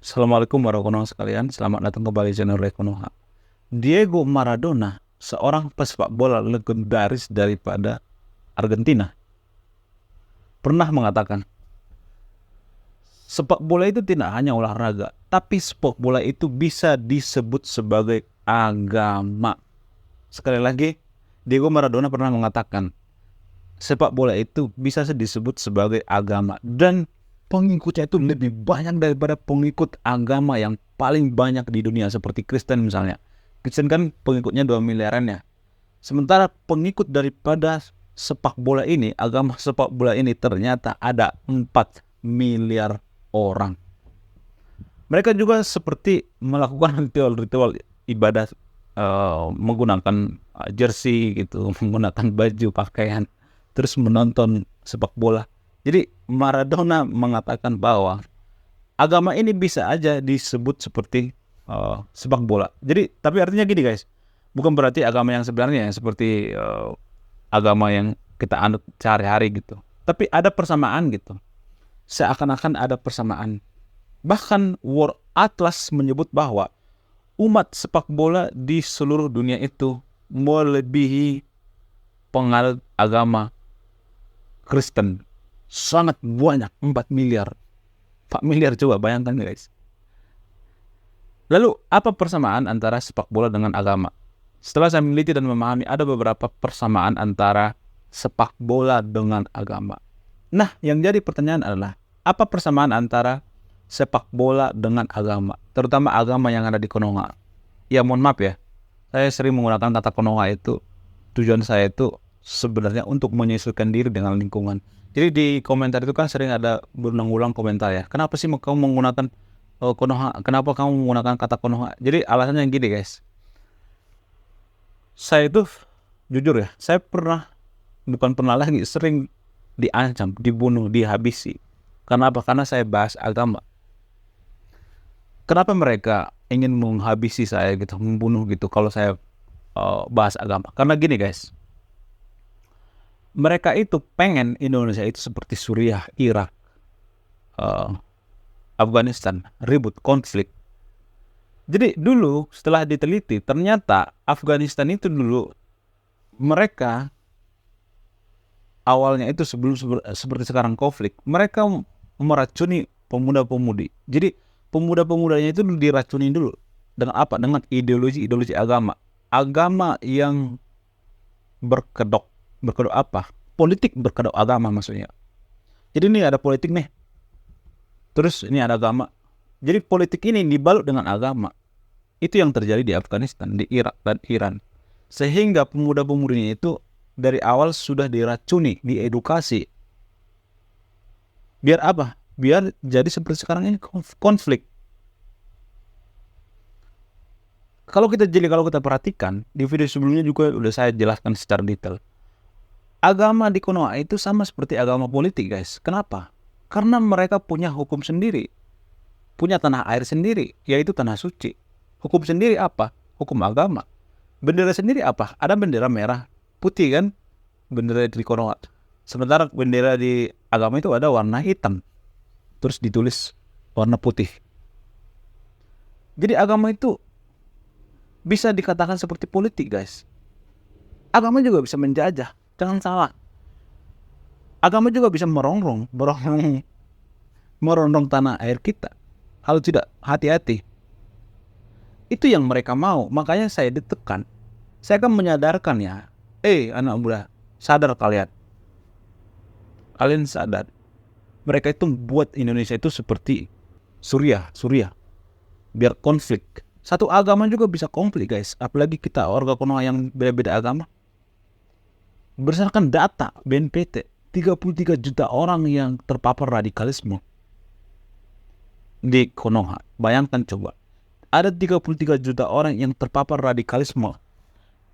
Assalamualaikum warahmatullahi wabarakatuh sekalian. Selamat datang kembali di channel Rekonoha. Diego Maradona, seorang pesepak bola legendaris daripada Argentina, pernah mengatakan, sepak bola itu tidak hanya olahraga, tapi sepak bola itu bisa disebut sebagai agama. Sekali lagi, Diego Maradona pernah mengatakan, sepak bola itu bisa disebut sebagai agama, dan pengikutnya itu lebih banyak daripada pengikut agama yang paling banyak di dunia, seperti Kristen misalnya. Kristen kan pengikutnya 2 miliaran ya. Sementara pengikut daripada sepak bola ini, agama sepak bola ini ternyata ada 4 miliar orang. Mereka juga seperti melakukan ritual-ritual ibadah, menggunakan jersey gitu, menggunakan baju pakaian, terus menonton sepak bola. Jadi Maradona mengatakan bahwa agama ini bisa aja disebut seperti sepak bola. Jadi tapi artinya gini guys, bukan berarti agama yang sebenarnya yang seperti agama yang kita anut sehari-hari gitu. Tapi ada persamaan gitu. Seakan-akan ada persamaan. Bahkan World Atlas menyebut bahwa umat sepak bola di seluruh dunia itu melebihi penganut agama Kristen. Sangat banyak, 4 miliar. 4 miliar, coba bayangkan guys. Lalu apa persamaan antara sepak bola dengan agama? Setelah saya meneliti dan memahami, ada beberapa persamaan antara sepak bola dengan agama. Nah, yang jadi pertanyaan adalah, apa persamaan antara sepak bola dengan agama? Terutama agama yang ada di Konoha. Ya mohon maaf ya, saya sering menggunakan kata Konoha itu, tujuan saya itu sebenarnya untuk menyesuaikan diri dengan lingkungan. Jadi di komentar itu kan sering ada berulang-ulang komentar ya, kenapa sih kamu menggunakan Konoha, kenapa kamu menggunakan kata Konoha? Jadi alasannya gini guys, saya itu jujur ya, saya bukan pernah lagi, sering diancam, dibunuh, dihabisi. Karena apa? Karena saya bahas agama. Kenapa mereka ingin menghabisi saya gitu, membunuh gitu kalau saya bahas agama? Karena gini guys, mereka itu pengen Indonesia itu seperti Suriah, Irak, Afghanistan, ribut, konflik. Jadi dulu setelah diteliti, ternyata Afghanistan itu dulu mereka awalnya itu sebelum seperti sekarang konflik, mereka meracuni pemuda-pemudi. Jadi pemuda-pemudanya itu diracuni dulu dengan apa? Dengan ideologi agama. Agama yang berkedok apa? Politik berkedok agama maksudnya. Jadi ini ada politik nih, terus ini ada agama. Jadi politik ini dibalut dengan agama. Itu yang terjadi di Afghanistan, di Irak dan Iran. Sehingga pemuda-pemudinya itu dari awal sudah diracuni, diedukasi. Biar apa? Biar jadi seperti sekarang ini konflik. Kalau kita perhatikan, di video sebelumnya juga udah saya jelaskan secara detail. Agama di Konoha itu sama seperti agama politik guys. Kenapa? Karena mereka punya hukum sendiri. Punya tanah air sendiri, yaitu tanah suci. Hukum sendiri apa? Hukum agama. Bendera sendiri apa? Ada bendera merah, putih kan? Bendera di Konoha. Sementara bendera di agama itu ada warna hitam, terus ditulis warna putih. Jadi agama itu bisa dikatakan seperti politik guys. Agama juga bisa menjajah, jangan salah. Agama juga bisa merongrong tanah air kita. Kalau tidak, hati-hati. Itu yang mereka mau. Makanya saya ditekan. Saya akan menyadarkan ya. Anak muda, sadar kalian. Kalian sadar. Mereka itu buat Indonesia itu seperti Suriah. Biar konflik. Satu agama juga bisa konflik guys. Apalagi kita warga Konoha yang beda-beda agama. Berdasarkan data BNPT, 33 juta orang yang terpapar radikalisme di Konoha. Bayangkan coba, ada 33 juta orang yang terpapar radikalisme,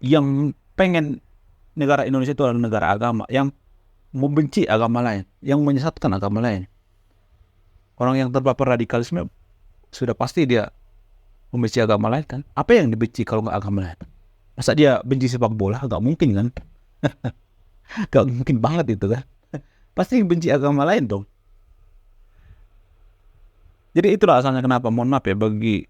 yang pengen negara Indonesia itu adalah negara agama, yang membenci agama lain, yang menyesatkan agama lain. Orang yang terpapar radikalisme sudah pasti dia membenci agama lain kan. Apa yang dibenci kalau nggak agama lain? Masa dia benci sepak bola? Nggak mungkin kan. Nggak mungkin banget itu kan. Pasti benci agama lain dong. Jadi itulah alasannya kenapa, mohon maaf ya bagi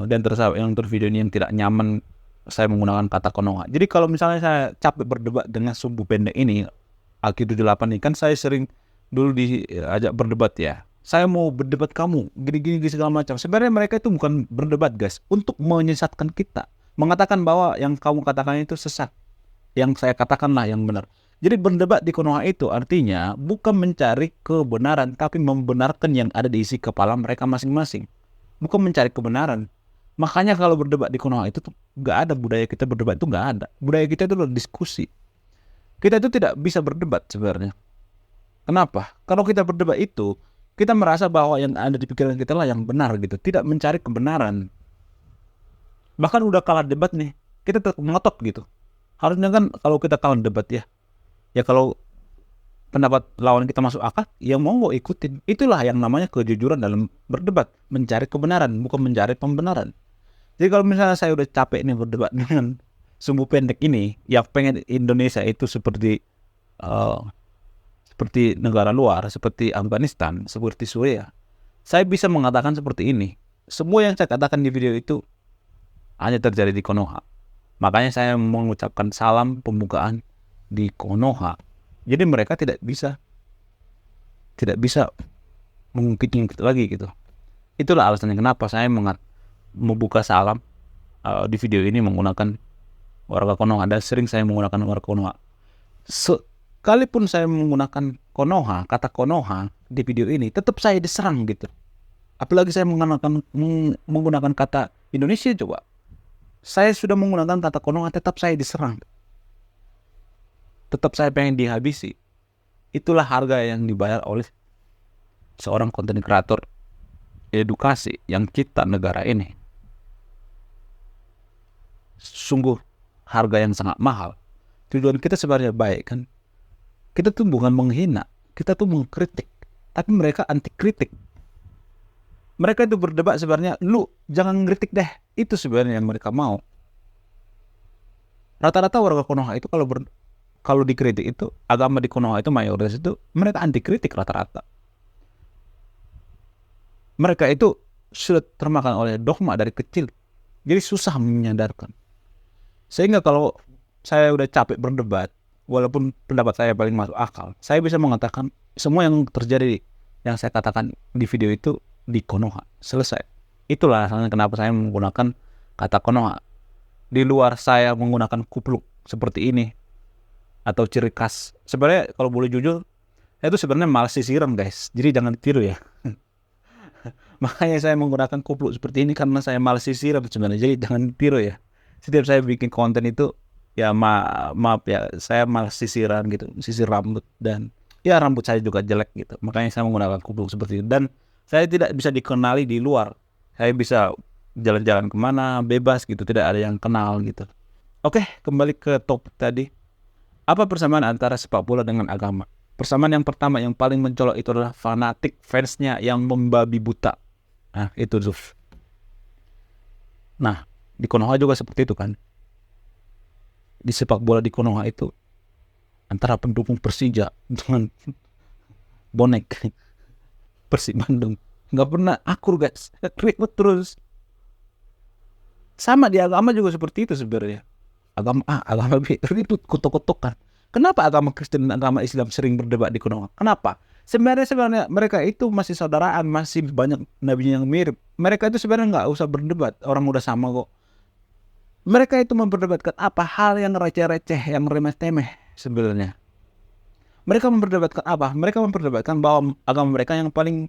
di antara yang nonton video ini yang tidak nyaman saya menggunakan kata Konoha. Jadi kalau misalnya saya capek berdebat dengan sumbu pendek ini, Aki78 ini kan saya sering dulu diajak berdebat ya. Saya mau berdebat kamu, gini-gini segala macam. Sebenarnya mereka itu bukan berdebat guys, untuk menyesatkan kita. Mengatakan bahwa yang kamu katakan itu sesat. Yang saya katakanlah yang benar. Jadi berdebat di Konoha itu artinya bukan mencari kebenaran, tapi membenarkan yang ada di isi kepala mereka masing-masing. Bukan mencari kebenaran. Makanya kalau berdebat di Konoha itu tuh gak ada budaya kita berdebat, itu gak ada. Budaya kita itu adalah diskusi. Kita itu tidak bisa berdebat sebenarnya. Kenapa? Kalau kita berdebat itu, kita merasa bahwa yang ada di pikiran kita lah yang benar gitu. Tidak mencari kebenaran. Bahkan udah kalah debat nih, kita tetap ngotot gitu. Harusnya kan kalau kita kalah debat ya kalau pendapat lawan kita masuk akal, ya mau ikutin. Itulah yang namanya kejujuran dalam berdebat. Mencari kebenaran, bukan mencari pembenaran. Jadi kalau misalnya saya udah capek nih berdebat dengan sumbu pendek ini, yang pengen Indonesia itu seperti negara luar, seperti Afghanistan, seperti Suriah, saya bisa mengatakan seperti ini. Semua yang saya katakan di video itu hanya terjadi di Konoha. Makanya saya mengucapkan salam pembukaan di Konoha. Jadi mereka tidak bisa mengungkit-ungkit lagi gitu. Itulah alasannya kenapa saya membuka salam di video ini menggunakan warga Konoha, dan sering saya menggunakan warga Konoha. Sekalipun saya menggunakan Konoha, kata Konoha di video ini, tetap saya diserang gitu. Apalagi saya menggunakan kata Indonesia coba. Saya sudah menggunakan kata Konoha, tetap saya diserang. Tetap saya pengen dihabisi. Itulah harga yang dibayar oleh seorang konten kreator edukasi yang cipta negara ini. Sungguh harga yang sangat mahal. Tujuan kita sebenarnya baik kan. Kita tuh bukan menghina, kita tuh mengkritik. Tapi mereka anti kritik. Mereka itu berdebat sebenarnya, lu jangan ngeritik deh. Itu sebenarnya yang mereka mau. Rata-rata warga Konoha itu kalau dikritik itu, agama di Konoha itu mayoritas itu mereka anti kritik rata-rata. Mereka itu sudah termakan oleh dogma dari kecil. Jadi susah menyadarkan. Sehingga kalau saya udah capek berdebat, walaupun pendapat saya paling masuk akal, saya bisa mengatakan semua yang terjadi, yang saya katakan di video itu di Konoha. Selesai. Itulah alasannya kenapa saya menggunakan kata Konoha. Di luar saya menggunakan kupluk seperti ini, atau ciri khas. Sebenarnya kalau boleh jujur, itu sebenarnya malas sisiran guys. Jadi jangan tiru ya. Makanya saya menggunakan kupluk seperti ini karena saya malas sisiran sebenarnya. Jadi jangan tiru ya. Setiap saya bikin konten itu ya maaf ya, saya malas sisiran gitu, sisir rambut, dan ya rambut saya juga jelek gitu. Makanya saya menggunakan kupluk seperti itu. Dan saya tidak bisa dikenali di luar. Saya bisa jalan-jalan kemana bebas gitu, tidak ada yang kenal gitu. Oke, kembali ke topik tadi. Apa persamaan antara sepak bola dengan agama? Persamaan yang pertama yang paling mencolok itu adalah fanatik fansnya yang membabi buta. Nah, itu Zuf. Nah, di Konoha juga seperti itu kan. Di sepak bola di Konoha itu antara pendukung Persija dengan bonek Persib Bandung. Nggak pernah akur guys. Ribut terus. Sama di agama juga seperti itu sebenarnya. Agama ribut kutuk-kutukan. Kenapa agama Kristen dan agama Islam sering berdebat di Konoha? Kenapa? Sebenarnya mereka itu masih saudaraan, masih banyak nabi yang mirip. Mereka itu sebenarnya nggak usah berdebat, orang udah sama kok. Mereka itu memperdebatkan apa hal yang receh-receh, yang remeh-temeh sebenarnya. Mereka memperdebatkan apa? Mereka memperdebatkan bahwa agama mereka yang paling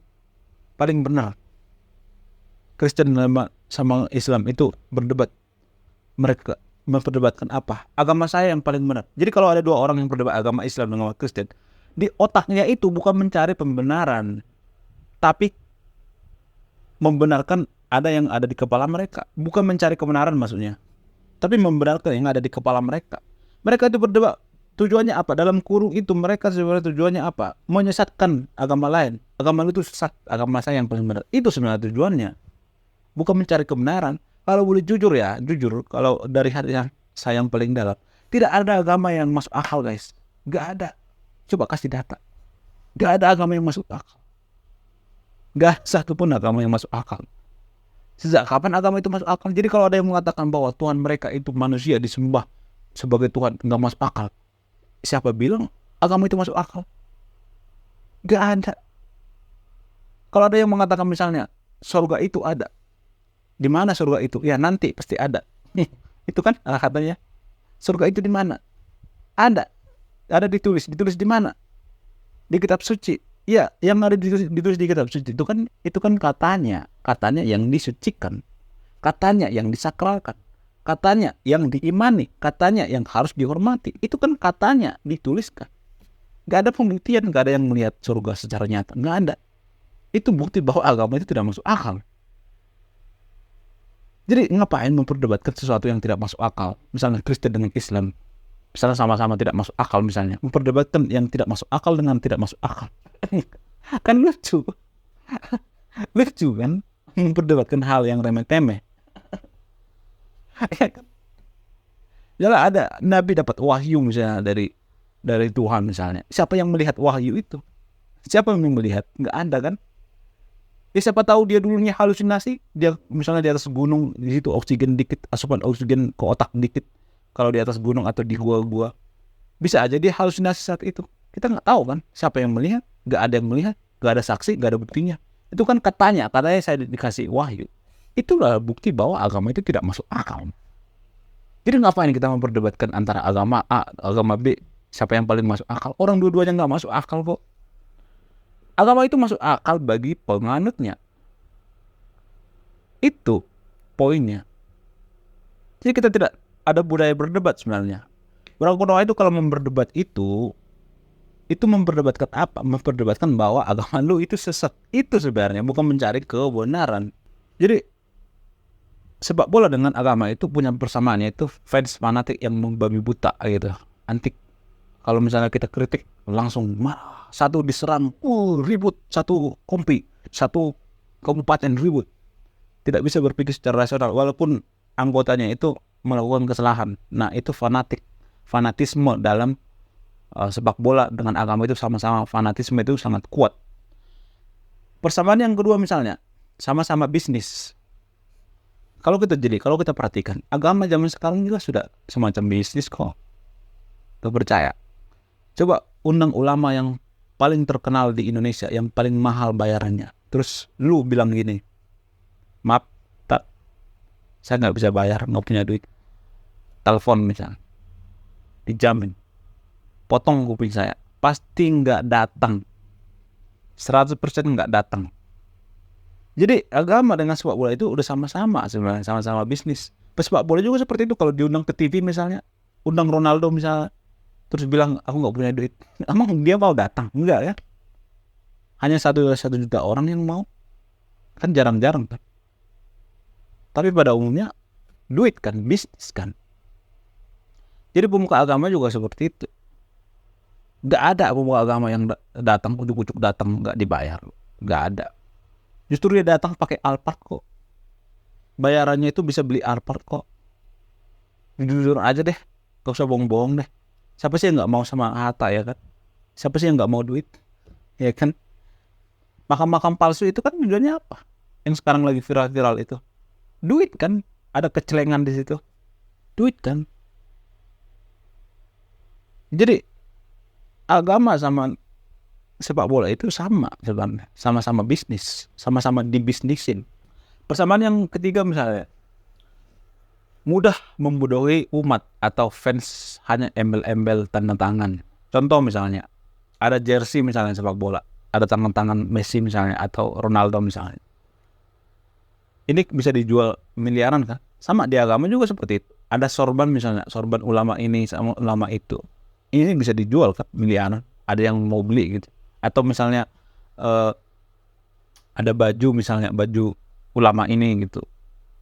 benar. Kristen sama Islam itu berdebat. Mereka memperdebatkan apa? Agama saya yang paling benar. Jadi kalau ada dua orang yang berdebat agama Islam dan agama Kristen, di otaknya itu bukan mencari pembenaran, tapi membenarkan ada yang ada di kepala mereka. Bukan mencari kebenaran maksudnya, tapi membenarkan yang ada di kepala mereka. Mereka itu berdebat, tujuannya apa? Dalam kurung itu mereka sebenarnya tujuannya apa? Menyesatkan agama lain. Agama itu sesat, agama saya yang paling benar. Itu sebenarnya tujuannya. Bukan mencari kebenaran. Kalau boleh jujur ya, jujur, kalau dari hati yang saya yang paling dalam, tidak ada agama yang masuk akal guys. Gak ada. Coba kasih data. Gak ada agama yang masuk akal. Gak satu pun agama yang masuk akal. Sejak kapan agama itu masuk akal? Jadi kalau ada yang mengatakan bahwa Tuhan mereka itu manusia disembah sebagai Tuhan, nggak masuk akal. Siapa bilang agama itu masuk akal? Gak ada. Kalau ada yang mengatakan misalnya surga itu ada, di mana surga itu? Ya nanti pasti ada. Itu kan katanya. Surga itu di mana? Ada ditulis di mana? Di kitab suci. Ya, yang ada ditulis di kitab suci itu kan katanya yang disucikan, katanya yang disakralkan, katanya yang diimani, katanya yang harus dihormati. Itu kan katanya dituliskan. Gak ada pembuktian, gak ada yang melihat surga secara nyata, gak ada. Itu bukti bahwa agama itu tidak masuk akal. Jadi ngapain memperdebatkan sesuatu yang tidak masuk akal? Misalnya Kristen dengan Islam, misalnya sama-sama tidak masuk akal, misalnya memperdebatkan yang tidak masuk akal dengan tidak masuk akal. Kan lucu. Lucu kan memperdebatkan hal yang remeh-temeh. Ya kan? Jelas ada Nabi dapat wahyu misalnya dari Tuhan misalnya. Siapa yang melihat wahyu itu? Siapa yang melihat? Nggak ada kan? Ya siapa tahu dia dulunya halusinasi, dia misalnya di atas gunung, di situ oksigen dikit, asupan oksigen ke otak dikit. Kalau di atas gunung atau di gua-gua, bisa aja dia halusinasi saat itu. Kita nggak tahu kan siapa yang melihat, nggak ada yang melihat, nggak ada saksi, nggak ada buktinya. Itu kan katanya saya dikasih wahyu. Itulah bukti bahwa agama itu tidak masuk akal. Jadi ngapain kita memperdebatkan antara agama A, agama B, siapa yang paling masuk akal? Orang dua-duanya nggak masuk akal kok. Agama itu masuk akal bagi penganutnya. Itu poinnya. Jadi kita tidak ada budaya berdebat sebenarnya. Orang kuno itu kalau memperdebat itu memperdebatkan apa? Memperdebatkan bahwa agama lu itu sesat. Itu sebenarnya bukan mencari kebenaran. Jadi sepak bola dengan agama itu punya persamaannya, itu fans fanatik yang membabi buta gitu. Antik. Kalau misalnya kita kritik langsung marah, satu diserang, ribut, satu kompi, satu kabupaten ribut. Tidak bisa berpikir secara rasional walaupun anggotanya itu melakukan kesalahan. Nah, itu fanatisme dalam sepak bola dengan agama itu sama-sama, fanatisme itu sangat kuat. Persamaan yang kedua misalnya, sama-sama bisnis. Kalau kita perhatikan, agama zaman sekarang juga sudah semacam bisnis kok. Tuh percaya. Coba undang ulama yang paling terkenal di Indonesia, yang paling mahal bayarannya. Terus lu bilang gini, maaf, saya nggak bisa bayar, nggak punya duit. Telepon misalnya, dijamin, potong kuping saya, pasti nggak datang. 100% nggak datang. Jadi agama dengan sepak bola itu udah sama-sama sebenarnya, sama-sama bisnis. Sepak bola juga seperti itu. Kalau diundang ke TV misalnya, undang Ronaldo misalnya, terus bilang aku nggak punya duit, emang dia mau datang? Enggak ya? Hanya 1 juta orang yang mau, kan jarang-jarang kan. Tapi pada umumnya duit kan, bisnis kan. Jadi pemuka agama juga seperti itu. Nggak ada pemuka agama yang datang ujuk-ujuk datang nggak dibayar, nggak ada. Justru dia datang pakai Alphard kok. Bayarannya itu bisa beli Alphard kok. Jujur aja deh, gak usah bohong-bohong deh. Siapa sih yang nggak mau sama harta ya kan? Siapa sih yang nggak mau duit? Ya kan? Makam-makam palsu itu kan tujuannya apa? Yang sekarang lagi viral-viral itu, duit kan? Ada kecelengan di situ, duit kan? Jadi agama sama sepak bola itu sama sebenarnya, sama-sama bisnis, sama-sama dibisnisin. Persamaan yang ketiga misalnya, mudah membodohi umat atau fans hanya embel-embel tanda tangan. Contoh misalnya, ada jersey misalnya sepak bola, ada tangan-tangan Messi misalnya atau Ronaldo misalnya. Ini bisa dijual miliaran kan? Sama di agama juga seperti itu. Ada sorban misalnya, sorban ulama ini sama ulama itu. Ini bisa dijual kan miliaran. Ada yang mau beli gitu. Atau misalnya ada baju misalnya, baju ulama ini gitu.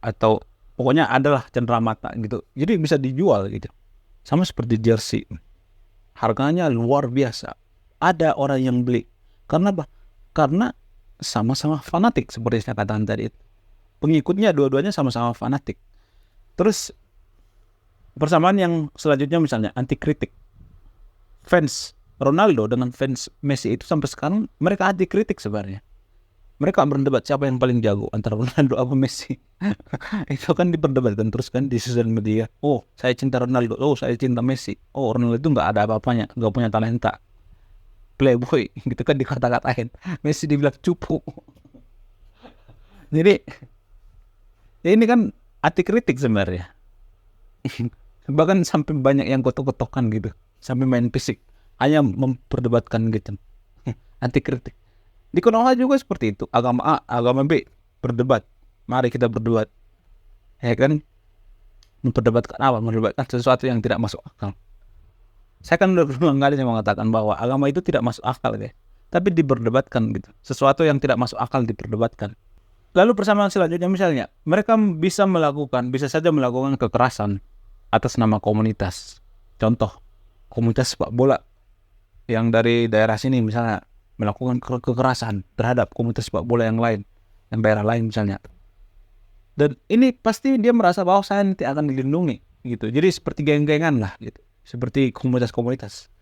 Atau pokoknya adalah cenderamata gitu. Jadi bisa dijual gitu. Sama seperti jersey. Harganya luar biasa. Ada orang yang beli. Karena apa? Karena sama-sama fanatik seperti saya katakan tadi itu. Pengikutnya dua-duanya sama-sama fanatik. Terus persamaan yang selanjutnya misalnya anti kritik. Fans Ronaldo dengan fans Messi itu sampai sekarang mereka anti kritik sebenarnya. Mereka berdebat siapa yang paling jago antara Ronaldo apa Messi. Itu kan diperdebatkan terus kan di sosial media. Oh, saya cinta Ronaldo. Oh, saya cinta Messi. Oh, Ronaldo itu nggak ada apa-apanya, nggak punya talenta. Playboy, gitu kan dikata-katain. Messi dibilang cupu. Jadi, ya ini kan anti kritik sebenarnya. Bahkan sampai banyak yang kotok-kotokan gitu. Sampai main fisik. Hanya memperdebatkan gitu. Anti kritik. Di Konoha juga seperti itu. Agama A, agama B. Berdebat. Mari kita berdebat. Ya kan? Memperdebatkan apa? Memperdebatkan sesuatu yang tidak masuk akal. Saya kan udah berulang kali mengatakan bahwa agama itu tidak masuk akal ya. Tapi diperdebatkan gitu. Sesuatu yang tidak masuk akal diperdebatkan. Lalu persamaan selanjutnya misalnya, mereka bisa saja melakukan kekerasan atas nama komunitas. Contoh, komunitas sepak bola yang dari daerah sini misalnya melakukan kekerasan terhadap komunitas sepak bola yang lain, yang daerah lain misalnya. Dan ini pasti dia merasa bahwa saya nanti akan dilindungi gitu. Jadi seperti geng-gengan lah gitu. Seperti komunitas-komunitas.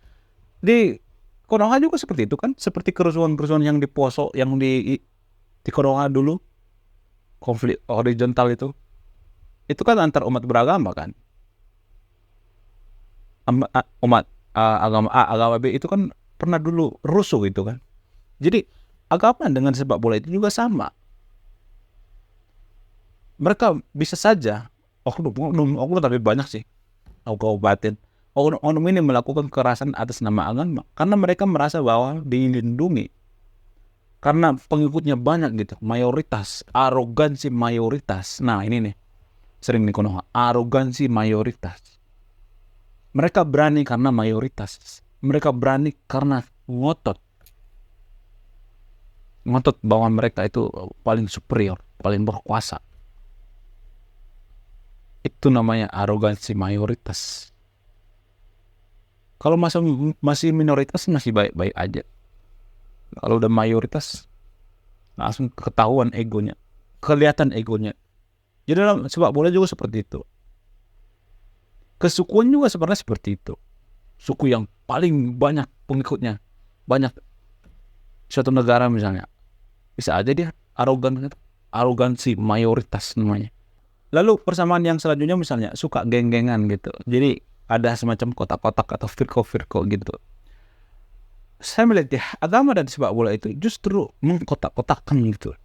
Di Konoha juga seperti itu kan, seperti kerusuhan-kerusuhan yang di Poso, yang di Konoha dulu, konflik horizontal itu kan antar umat beragama kan. Agama A, agama B itu kan pernah dulu rusuh gitu kan. Jadi agama dengan sepak bola itu juga sama. Mereka bisa saja oknum tapi banyak sih kabupaten oknum ini melakukan kekerasan atas nama agama karena mereka merasa bahwa dilindungi karena pengikutnya banyak gitu, mayoritas, arogansi mayoritas. Nah ini nih sering di Konoha, arogansi mayoritas. Mereka berani karena mayoritas, mereka berani karena ngotot bahwa mereka itu paling superior, paling berkuasa. Itu namanya arogansi mayoritas. Kalau masih minoritas masih baik-baik aja. Kalau udah mayoritas langsung ketahuan egonya, kelihatan egonya. Jadi dalam sepak bola juga seperti itu. Kesukuan juga sebenarnya seperti itu. Suku yang paling banyak pengikutnya, banyak suatu negara misalnya, bisa aja dia arogan, arogansi mayoritas namanya. Lalu persamaan yang selanjutnya misalnya suka geng-gengan gitu. Jadi ada semacam kotak-kotak atau firko-firko gitu. Saya melihat ya, agama dan sepak bola itu justru mengkotak-kotakkan gitu.